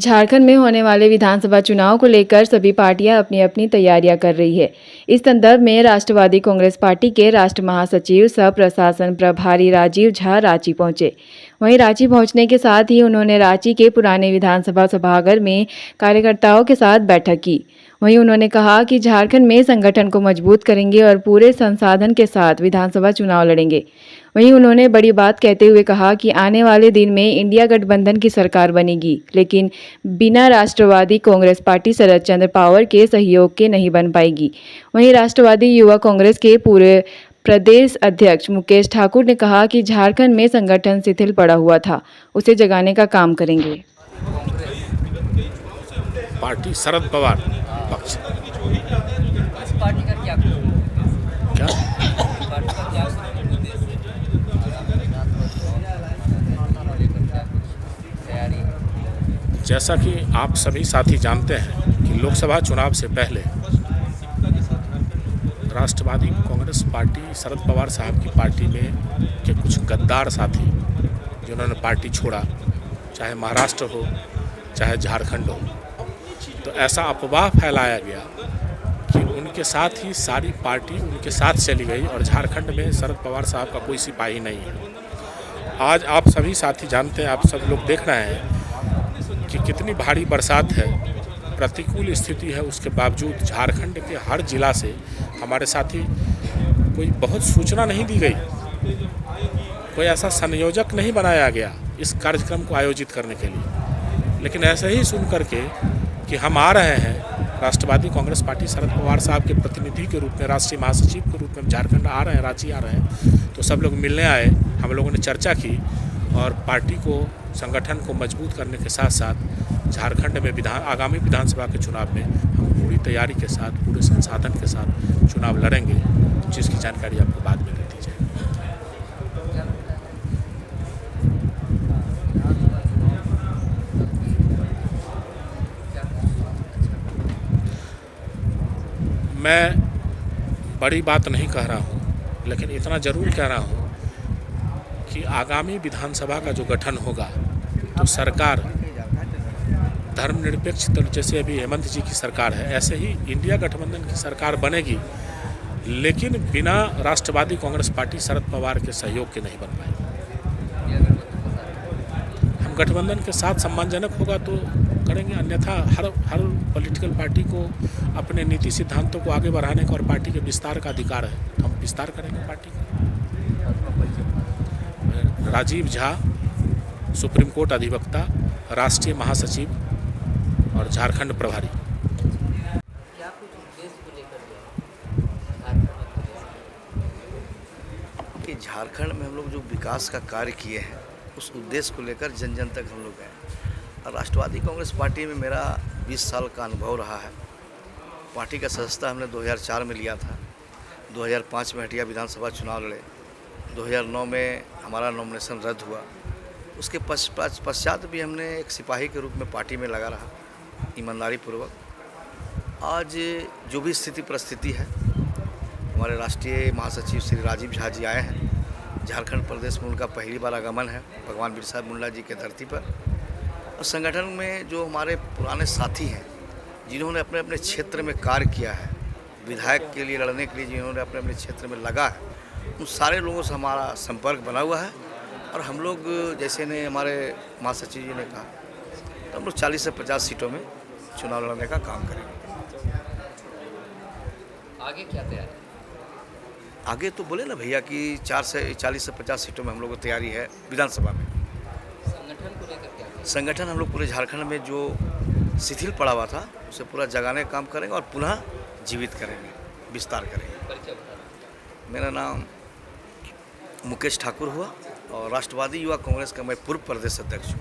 झारखंड में होने वाले विधानसभा चुनाव को लेकर सभी पार्टियां अपनी अपनी तैयारियां कर रही है। इस संदर्भ में राष्ट्रवादी कांग्रेस पार्टी के राष्ट्र महासचिव सह प्रशासन प्रभारी राजीव झा रांची पहुंचे। वहीं रांची पहुंचने के साथ ही उन्होंने रांची के पुराने विधानसभा सभागार में कार्यकर्ताओं के साथ बैठक की। वहीं उन्होंने कहा कि झारखंड में संगठन को मजबूत करेंगे और पूरे संसाधन के साथ विधानसभा चुनाव लड़ेंगे। वहीं उन्होंने बड़ी बात कहते हुए कहा कि आने वाले दिन में इंडिया गठबंधन की सरकार बनेगी, लेकिन बिना राष्ट्रवादी कांग्रेस पार्टी शरद चंद्र पवार के सहयोग के नहीं बन पाएगी। वहीं राष्ट्रवादी युवा कांग्रेस के पूरे प्रदेश अध्यक्ष मुकेश ठाकुर ने कहा कि झारखंड में संगठन शिथिल पड़ा हुआ था, उसे जगाने का काम करेंगे। पार्टी शरद पवार पक्ष इस पार्टी का क्या क्या पार्टी का क्या तैयारी है? जैसा कि आप सभी साथी जानते हैं कि लोकसभा चुनाव से पहले राष्ट्रवादी कांग्रेस पार्टी शरद पवार साहब की पार्टी में के कुछ गद्दार साथी जिन्होंने पार्टी छोड़ा, चाहे महाराष्ट्र हो चाहे झारखंड हो, तो ऐसा अफवाह फैलाया गया कि उनके साथ ही सारी पार्टी उनके साथ चली गई और झारखंड में शरद पवार साहब का कोई सिपाही नहीं है। आज आप सभी साथी जानते हैं, आप सब लोग देख रहे हैं कि कितनी भारी बरसात है, प्रतिकूल स्थिति है, उसके बावजूद झारखंड के हर जिला से हमारे साथी कोई बहुत सूचना नहीं दी गई, कोई ऐसा संयोजक नहीं बनाया गया इस कार्यक्रम को आयोजित करने के लिए। लेकिन ऐसे ही सुन करके कि हम आ रहे हैं, राष्ट्रवादी कांग्रेस पार्टी शरद पवार साहब के प्रतिनिधि के रूप में, राष्ट्रीय महासचिव के रूप में झारखंड आ रहे हैं, रांची आ रहे हैं, तो सब लोग मिलने आए, हम लोगों ने चर्चा की और पार्टी को, संगठन को मजबूत करने के साथ साथ झारखंड में आगामी विधानसभा के चुनाव में हम पूरी तैयारी के साथ, पूरे संसाधन के साथ चुनाव लड़ेंगे, जिसकी जानकारी आपको बाद में दे दी जाए। मैं बड़ी बात नहीं कह रहा हूँ, लेकिन इतना ज़रूर कह रहा हूँ कि आगामी विधानसभा का जो गठन होगा तो सरकार धर्मनिरपेक्ष, जैसे अभी हेमंत जी की सरकार है, ऐसे ही इंडिया गठबंधन की सरकार बनेगी, लेकिन बिना राष्ट्रवादी कांग्रेस पार्टी शरद पवार के सहयोग के नहीं बन पाएगी। हम गठबंधन के साथ सम्मानजनक होगा तो करेंगे, अन्यथा हर पॉलिटिकल पार्टी को अपने नीति सिद्धांतों को आगे बढ़ाने का और पार्टी के विस्तार का अधिकार है, तो हम विस्तार करेंगे पार्टी का। राजीव झा, सुप्रीम कोर्ट अधिवक्ता, राष्ट्रीय महासचिव और झारखंड प्रभारी। क्या कुछ उद्देश्य को लेकर कि झारखंड में हम लोग जो विकास का कार्य किए हैं उस उद्देश्य को लेकर जन जन तक हम लोग गए। और राष्ट्रवादी कांग्रेस पार्टी में मेरा 20 साल का अनुभव रहा है। पार्टी का सदस्यता हमने 2004 में लिया था, 2005 में हटिया विधानसभा चुनाव लड़े, 2009 में हमारा नॉमिनेशन रद्द हुआ। उसके पश्चात भी हमने एक सिपाही के रूप में पार्टी में लगा रहा, ईमानदारी पूर्वक। आज जो भी स्थिति परिस्थिति है, हमारे राष्ट्रीय महासचिव श्री राजीव झा जी आए हैं। झारखंड प्रदेश में उनका पहली बार आगमन है भगवान बिरसा मुंडा जी के धरती पर। और संगठन में जो हमारे पुराने साथी हैं, जिन्होंने अपने अपने क्षेत्र में कार्य किया है, विधायक के लिए लड़ने के लिए जिन्होंने अपने अपने क्षेत्र में लगा है, उन सारे लोगों से हमारा संपर्क बना हुआ है। और हम लोग, जैसे ने हमारे महासचिव जी ने कहा, तो हम लोग 40 से 50 सीटों में चुनाव लड़ने का काम करेंगे। आगे क्या तैयारी? आगे तो बोले ना भैया कि 40 से 50 सीटों में हम लोग को तैयारी है विधानसभा में। संगठन को लेकर क्या? संगठन हम लोग पूरे झारखंड में जो शिथिल पड़ा हुआ था उसे पूरा जगाने का काम करेंगे और पुनः जीवित करेंगे, विस्तार करेंगे। परिचय बता। मेरा नाम मुकेश ठाकुर हुआ और राष्ट्रवादी युवा कांग्रेस का मैं पूर्व प्रदेश अध्यक्ष हूँ।